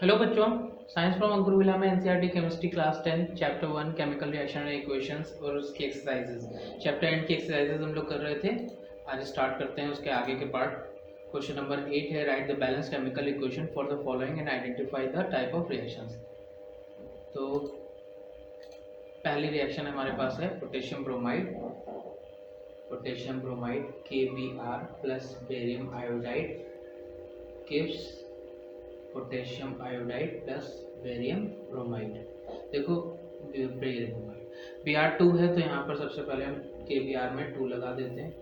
Hello बच्चों, science from अंकुरविला में NCERT chemistry class 10 chapter 1 chemical reaction and equations और उसकी एक्सरसाइजेज। चैप्टर एंड की एक्सरसाइजेज हम लोग कर रहे थे। आज स्टार्ट करते हैं उसके आगे के पार्ट। क्वेश्चन नंबर 8 है, right the balance chemical equation for the following and identify the type of reactions. तो पहली रिएक्शन हमारे पास है potassium bromide. Potassium bromide KBr plus barium iodide gives potassium iodide plus barium bromide. देखो barium bromide Br2 है, तो यहाँ पर सबसे पहले हम KBr में 2 लगा देते हैं,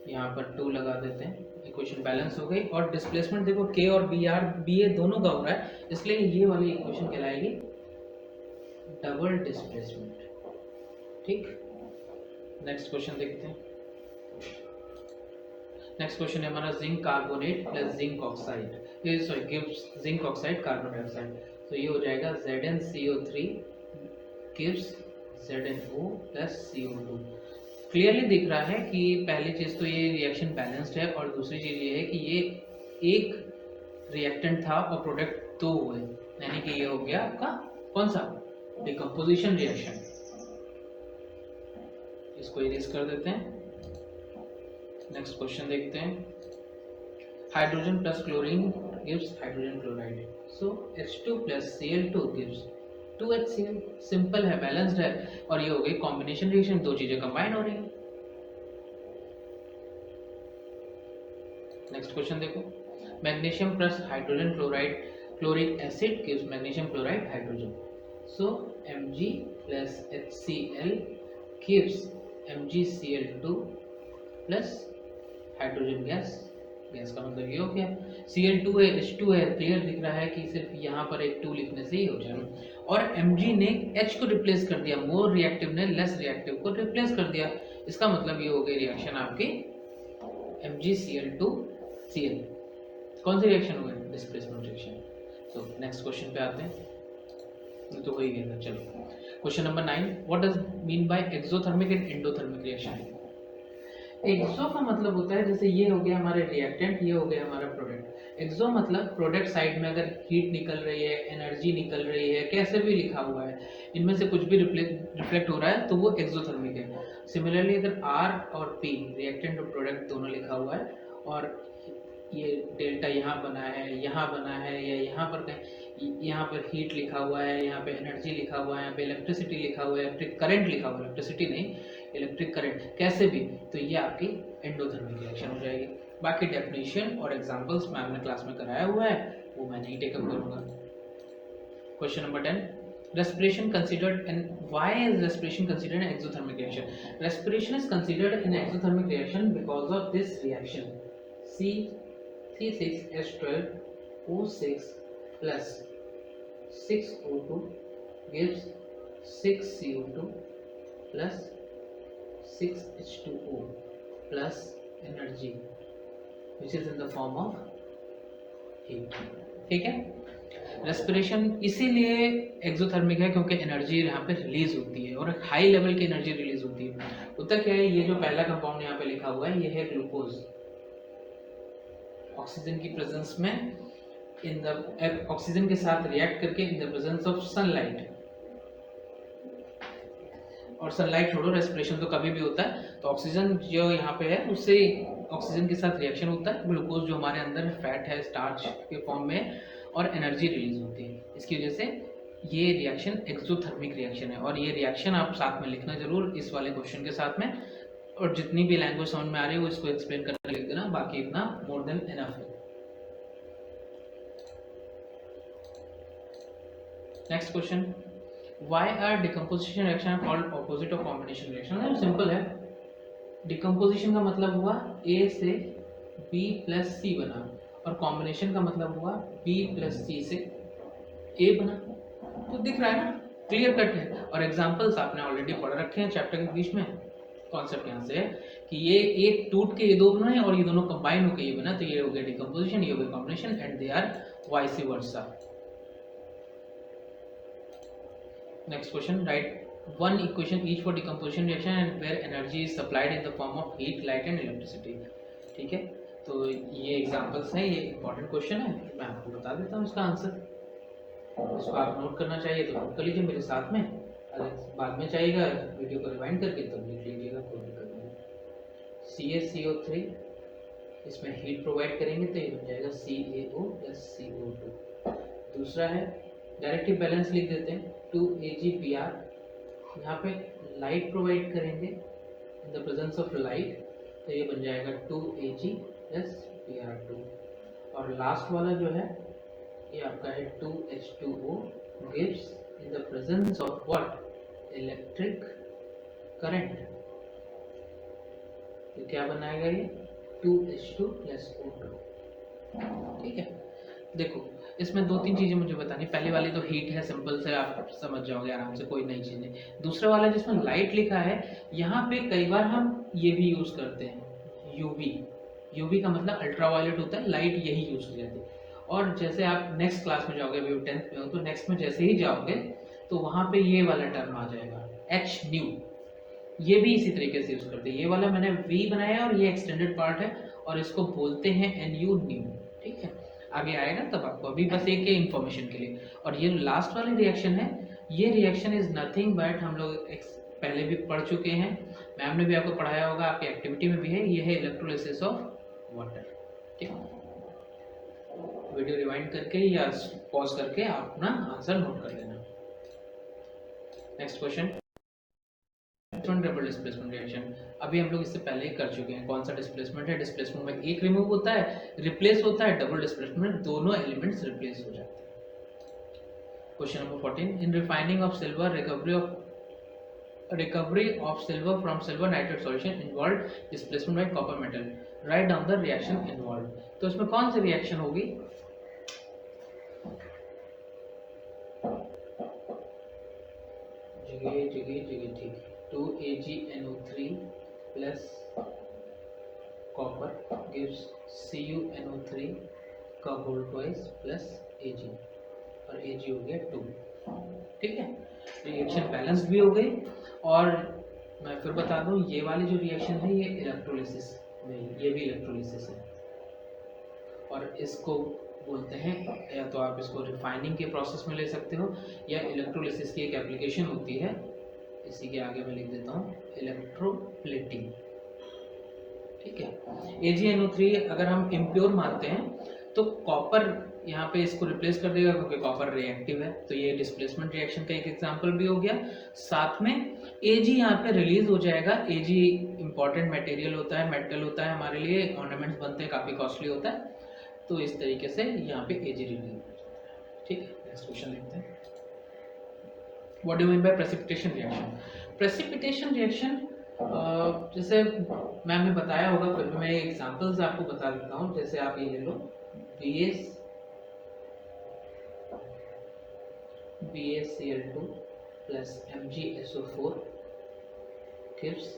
यहाँ पर 2 लगा देते हैं। इक्वेशन बैलेंस हो गई। और डिस्प्लेसमेंट देखो K और Ba दोनों का हो रहा है, इसलिए ये वाली इक्वेशन कहलाएगी डबल डिस्प्लेसमेंट। ठीक, नेक्स्ट क्वेश्चन देखते हैं। नेक्स्ट क्वेश्चन है हमारा zinc carbonate plus zinc oxide, sorry gives zinc oxide carbon dioxide. तो ये हो जाएगा ZnCO3 gives ZnO plus CO2। Clearly दिख रहा है कि पहली चीज तो ये रिएक्शन बैलेंस्ड है, और दूसरी चीज ये है कि ये एक रिएक्टेंट था और प्रोडक्ट 2 हुए, यानी कि ये हो गया आपका कौन सा डिकम्पोजिशन रिएक्शन। इसको इरेज कर देते हैं। नेक्स्ट क्वेश्चन देखते हैं। Hydrogen plus chlorine gives hydrogen chloride, so H2 plus Cl2 gives 2HCl। Simple है, बैलेंस्ड है, और ये हो गई कॉम्बिनेशन रिएक्शन, दो चीजें कंबाइन हो रही हैं। नेक्स्ट क्वेश्चन देखो। Magnesium plus hydrogen chloride chloric acid gives magnesium chloride hydrogen, so Mg plus HCl gives MgCl2 plus hydrogen gas. Gas का मतलब ये हो गया Cl2 है, H2 है, क्लियर दिख रहा है कि सिर्फ यहाँ पर एक 2 लिखने से ही हो जाएगा। और Mg ने H को रिप्लेस कर दिया, मोर रिएक्टिव ने लेस रिएक्टिव को रिप्लेस कर दिया। इसका मतलब ये हो गई रिएक्शन आपकी MgCl2Cl। कौन सी रिएक्शन हो गई? Displacement reaction. तो नेक्स्ट क्वेश्चन पे आते हैं, तो हो ही गया था। चलो question number 9, what does mean by exothermic and endothermic reaction. Exo का मतलब होता है, जैसे ये हो गया हमारे रिएक्टेंट, ये हो गया हमारा प्रोडक्ट। एक्सो मतलब प्रोडक्ट साइड में अगर हीट निकल रही है, एनर्जी निकल रही है, कैसे भी लिखा हुआ है, इनमें से कुछ भी रिफ्लेक्ट हो रहा है तो वो एक्सोथर्मिक है। सिमिलरली अगर R और P रिएक्टेंट और प्रोडक्ट दोनों लिखा हुआ है, और ये डेल्टा यहाँ बना है, यहाँ बना है, या यहाँ पर कहीं, यहाँ पर हीट लिखा हुआ है, यहाँ पे एनर्जी लिखा हुआ है, यहाँ पे इलेक्ट्रिसिटी लिखा हुआ है, इलेक्ट्रिक करंट लिखा हुआ है, इलेक्ट्रिसिटी नहीं इलेक्ट्रिक करंट, कैसे भी, तो ये आपकी एंडोथर्मिक रिएक्शन हो जाएगी। बाकी डेफिनेशन और एग्जांपल्स मैम ने क्लास में कराया हुआ है, वो मैं नहीं टेकअप करूंगा। Question number 10, respiration considered and why is respiration considered an exothermic reaction? Respiration is considered an exothermic reaction because of this reaction. C6H12O6 plus 6O2 gives 6CO2 plus 6H2O plus energy which is in the form of heat। ठीक है, respiration इसीलिए exothermic है क्योंकि energy यहाँ पे release होती है, और हाई लेवल की एनर्जी रिलीज होती है। होता क्या है, ये जो पहला कंपाउंड यहाँ पे लिखा हुआ है, ये है ग्लूकोज। ऑक्सीजन की प्रेजेंस में, इन द ऑक्सीजन के साथ रिएक्ट करके in the presence of sunlight, और सनलाइट छोड़ो, रेस्पिरेशन तो कभी भी होता है, तो ऑक्सीजन जो यहाँ पे है उससे ऑक्सीजन के साथ रिएक्शन होता है, ग्लूकोज जो हमारे अंदर फैट है स्टार्च के फॉर्म में, और एनर्जी रिलीज होती है। इसकी वजह से ये रिएक्शन एक्सोथर्मिक रिएक्शन है, और ये रिएक्शन आप साथ में लिखना जरूर इस वाले क्वेश्चन के साथ में, और जितनी भी लैंग्वेज समझ में आ रही है वो इसको एक्सप्लेन करके लिख देना, बाकी इतना मोर देन इनफ है। Next question, why are decomposition reaction called opposite of combination reaction? Simple है, डिकम्पोजिशन का मतलब हुआ A से B प्लस C बना, और कॉम्बिनेशन का मतलब हुआ B प्लस C से A बना। तो दिख रहा है ना, क्लियर कट है। और एग्जांपल्स आपने ऑलरेडी पढ़ रखे हैं चैप्टर के बीच में। कॉन्सेप्ट यहाँ से है कि ये एक टूट के ये दो बना है और ये दोनों कंबाइन होकर ये बना, तो ये हो गया डिकम्पोजिशन, ये हो गया combination, and they are vice versa. Next question, right one equation each for decomposition reaction and where energy is supplied in the form of heat, light and electricity। ठीक है, तो ये एग्जांपल्स हैं, ये इंपॉर्टेंट क्वेश्चन है, मैं आपको बता देता हूँ इसका आंसर। इसको आप नोट करना चाहिए तो नोट कर लीजिए मेरे साथ में, अगर बाद में चाहिएगा वीडियो को रिवाइंड करके तो लिख लीजिएगा, कोई दिक्कत नहीं। CaCO3 इसमें हीट प्रोवाइड करेंगे तो ये बन जाएगा CaO + CO2। दूसरा है डायरेक्टिव बैलेंस लिख देते हैं 2AgPr, यहाँ पे लाइट प्रोवाइड करेंगे in the presence of light तो ये बन जाएगा 2Ag + Pr2। और लास्ट वाला जो है ये आपका है 2H2O gives in the presence of what, electric current. तो क्या बनाएगा ये 2H2 + O2। ठीक है, देखो इसमें दो तीन चीजें मुझे बतानी। पहले वाली तो हीट है, सिंपल से आप समझ जाओगे आराम से, कोई नई चीज नहीं। दूसरा वाला जिसमें लाइट लिखा है, यहाँ पे कई बार हम ये भी यूज करते हैं यूवी। यूवी का मतलब अल्ट्रावायलेट होता है, लाइट यही यूज की जाती है। और जैसे आप नेक्स्ट क्लास में जाओगे, अभी 10th में हो तो नेक्स्ट में जैसे ही जाओगे तो वहाँ पे ये वाला टर्म आ जाएगा एच न्यू, ये भी इसी तरीके से यूज करते हैं। ये वाला मैंने वी बनाया और ये एक्सटेंडेड पार्ट है और इसको बोलते हैं NU न्यू। ठीक है, आगे आएगा तब आपको, अभी बस एक ही इंफॉर्मेशन के लिए। और ये लास्ट वाली रिएक्शन है, ये रिएक्शन इज नथिंग बट, हम लोग पहले भी पढ़ चुके हैं, मैम ने भी आपको पढ़ाया होगा, आपकी एक्टिविटी में भी है, ये है इलेक्ट्रोलिसिस ऑफ वाटर। ठीक है, वीडियो रिवाइंड करके या पॉज करके आप अपना आंसर नोट कर लेना। Next question, double displacement reaction. अभी हम लोग इससे पहले ही कर चुके हैं। कौन सा डिस्प्लेसमेंट है? डिस्प्लेसमेंट में एक रिमूव होता है, रिप्लेस होता है। डबल डिस्प्लेसमेंट में दोनों एलिमेंट्स रिप्लेस हो जाते हैं। Question number 14, in refining of silver, recovery of silver from silver nitrate solution involved displacement by copper metal, write down the reaction involved। तो इसमें कौन सी रिएक्शन होगी? जगह ठीक, 2AgNO3 plus copper gives CuNO3 का होल ट्वाइस प्लस Ag, और Ag हो गया 2। ठीक है, रिएक्शन बैलेंस भी हो गई। और मैं फिर बता दूं, ये वाली जो रिएक्शन है ये इलेक्ट्रोलिसिस में, ये भी इलेक्ट्रोलिसिस है और इसको बोलते हैं, या तो आप इसको रिफाइनिंग के प्रोसेस में ले सकते हो, या इलेक्ट्रोलिसिस की एक एप्लीकेशन होती है, इसी के आगे मैं लिख देता हूँ इलेक्ट्रोप्लेटिंग। ठीक है, AgNO3 अगर हम इम्प्योर मानते हैं तो कॉपर यहाँ पे इसको रिप्लेस कर देगा क्योंकि कॉपर रिएक्टिव है, तो ये डिस्प्लेसमेंट रिएक्शन का एक एग्जांपल भी हो गया। साथ में Ag यहाँ पे रिलीज हो जाएगा। Ag इंपॉर्टेंट मटेरियल होता है, मेटल होता है, हमारे लिए ऑर्नामेंट्स बनते हैं, काफ़ी कॉस्टली होता है, तो इस तरीके से यहाँ पे Ag रिलीज हो जाता है। ठीक है, नेक्स्ट क्वेश्चन देखते हैं। What do you mean by precipitation reaction? Precipitation reaction जैसे मैम ने बताया होगा, फिर मैं एग्जांपल्स आपको बता देता हूँ। जैसे आप ये ले लो, BaCl2 plus MgSO4 gives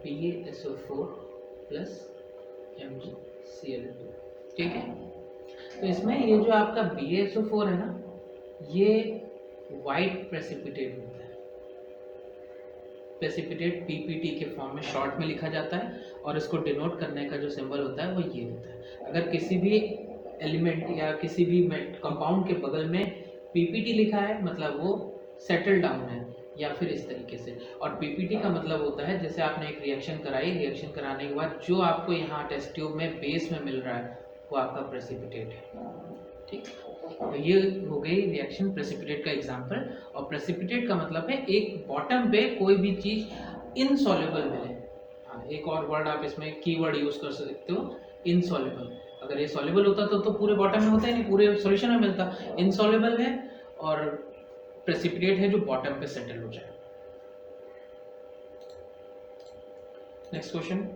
BaSO4 plus MgCl2। ठीक है, तो इसमें ये जो आपका BaSO4 है ना, ये वाइट प्रेसिपिटेट होता है। प्रेसिपिटेट PPT के फॉर्म में शॉर्ट में लिखा जाता है, और इसको डिनोट करने का जो सिंबल होता है वो ये होता है। अगर किसी भी एलिमेंट या किसी भी कंपाउंड के बगल में PPT लिखा है मतलब वो सेटल डाउन है, या फिर इस तरीके से। और PPT का मतलब होता है, जैसे आपने एक रिएक्शन कराई, रिएक्शन कराने के बाद जो आपको यहाँ टेस्ट ट्यूब में बेस में मिल रहा है वो आपका प्रेसिपिटेट है। ठीक, तो ये हो गई रिएक्शन प्रेसिपिटेट का एग्जांपल। और प्रेसिपिटेट का मतलब है एक बॉटम पे कोई भी चीज इनसॉल्युबल मिले। हाँ, एक और वर्ड आप इसमें कीवर्ड यूज कर सकते हो, इनसॉल्युबल। अगर ये सॉल्युबल होता तो पूरे बॉटम में होता ही नहीं, पूरे सॉल्यूशन में मिलता। इनसॉल्युबल है और प्रेसिपिटेट है जो बॉटम पे सेटल हो जाए। Next question,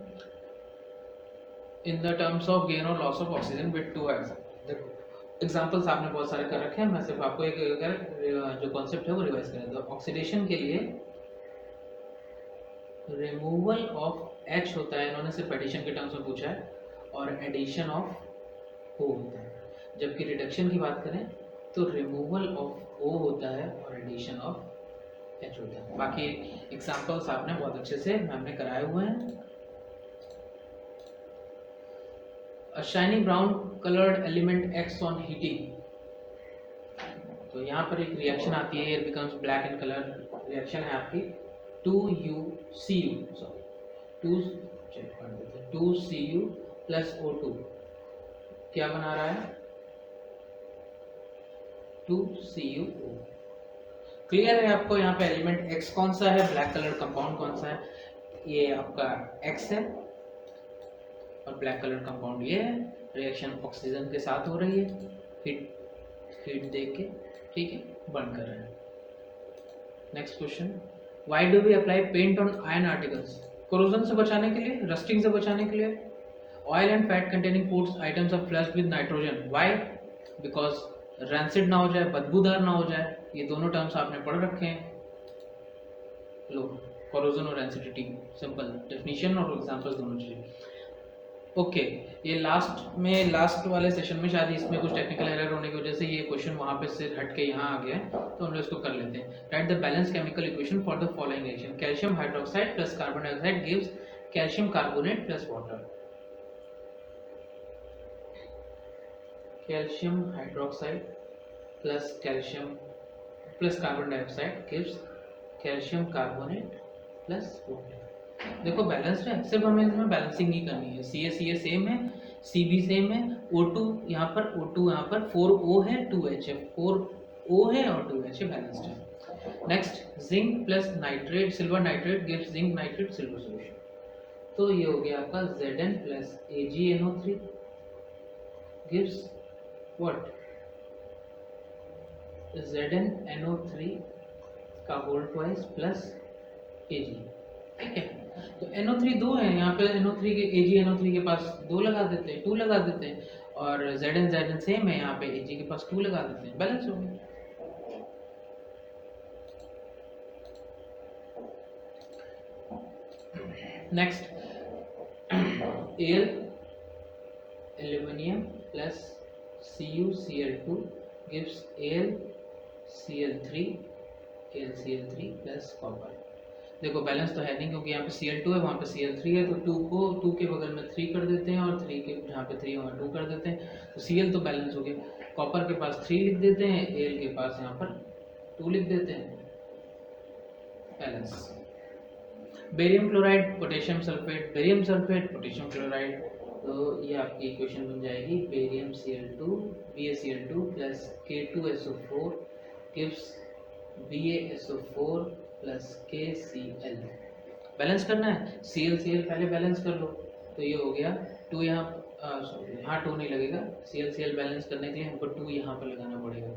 in the terms of gain और loss of oxygen with two देखो एग्जाम्पल्स आपने बहुत सारे कर रखे हैं, मैं सिर्फ आपको एक जो कॉन्सेप्ट है वो रिवाइज कर देता हूँ। ऑक्सीडेशन के लिए रिमूवल ऑफ H होता है, इन्होंने सिर्फ एडिशन के टर्म्स में पूछा है, और एडिशन ऑफ O होता है। जबकि रिडक्शन की बात करें तो रिमूवल ऑफ O होता है और एडिशन ऑफ H होता है। बाकी एग्जाम्पल्स आपने बहुत अच्छे से मैम ने कराए हुए हैं। A shiny brown colored element acts on heating. तो यहाँ पर एक रिएक्शन आती है, it becomes black in color. Reaction है आपकी 2UCU, sorry 2Cu plus O2 क्या बना रहा है 2CuO. क्लियर है आपको यहाँ पे एलिमेंट X कौन सा है, ब्लैक कलर कंपाउंड कौन सा है, ये आपका X है और ब्लैक कलर कंपाउंड ये है. रिएक्शन ऑक्सीजन के साथ हो रही है, हीट देख के, ठीक है, बर्न कर रहे हैं. Next question, why do we apply paint on iron articles? Corrosion से बचाने के लिए, रस्टिंग से बचाने के लिए. Oil and fat containing foods items are flushed with nitrogen. Why? Because rancid ना हो जाए, बदबूदार ना हो जाए. ये दोनों टर्म्स आपने पढ़ रखे हैं. लो, कोरोजन और रैंसिडिटी, सिंपल डेफिनेशन और एग्जांपल्स दोनों चीजें. ओके, ये लास्ट वाले सेशन में शायद इसमें कुछ टेक्निकल एरर होने की वजह से ये क्वेश्चन वहाँ पे से हट के यहाँ आ गया है, तो हम लोग इसको कर लेते हैं. Right the balance chemical equation for the following reaction. Calcium hydroxide plus carbon dioxide gives calcium carbonate plus water. Calcium hydroxide plus calcium plus carbon dioxide gives calcium carbonate plus water. देखो balanced है, सिर्फ हमें इसमें balancing ही करनी है. सी ए same है, सी भी same है, O2 यहाँ पर, O2 यहाँ पर, 4O है, 2H है, 4O है और 2H है, बैलेंस्ड है. Next, zinc plus nitrate, silver nitrate gives zinc nitrate silver solution. तो ये हो गया आपका Zn plus AgNO3 gives what, ZnNO3 का होल ट्वाइस प्लस Ag. ठीक है, तो NO3 दो है यहाँ पे, NO3 के AgNO3 के पास 2 लगा देते हैं, 2 लगा देते हैं, और Zn सेम है यहाँ पे, Ag के पास 2 लगा देते हैं, बैलेंस हो गया. Next, Al aluminium plus CuCl2 gives AlCl3 plus copper. देखो बैलेंस तो है नहीं क्योंकि यहाँ पे Cl2 है, वहाँ पे Cl3 है, तो 2 को 2 के बगल में 3 कर देते हैं और 3 के जहाँ पे 3 वहाँ 2 कर देते हैं, तो Cl तो बैलेंस हो गया. कॉपर के पास 3 लिख देते हैं, Al के पास यहाँ पर 2 लिख देते हैं, balance. Barium chloride, potassium sulphate, barium sulphate, potassium chloride, तो ये आपकी इक्वेशन बन जाएगी barium Cl2 BaCl2 plus K2SO4 gives BaSO4 plus KCl. Balance करना है, Cl पहले बैलेंस कर लो, तो ये हो गया 2 यहाँ, सॉरी यहाँ 2 नहीं लगेगा, Cl बैलेंस करने के लिए हमको 2 यहाँ पर लगाना पड़ेगा,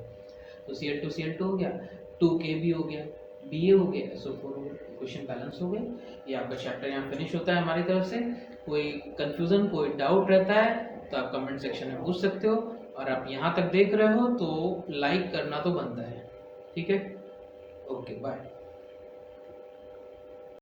तो Cl2 हो गया, 2Kb हो गया, Ba हो गया, SO4 हो गया, क्वेश्चन बैलेंस हो गया. ये आपका चैप्टर यहाँ फिनिश होता है हमारी तरफ से. कोई कंफ्यूजन, कोई डाउट रहता है तो आप कमेंट सेक्शन में पूछ सकते हो, और आप यहाँ तक देख रहे हो तो लाइक करना तो बनता है. ठीक है, ओके बाय.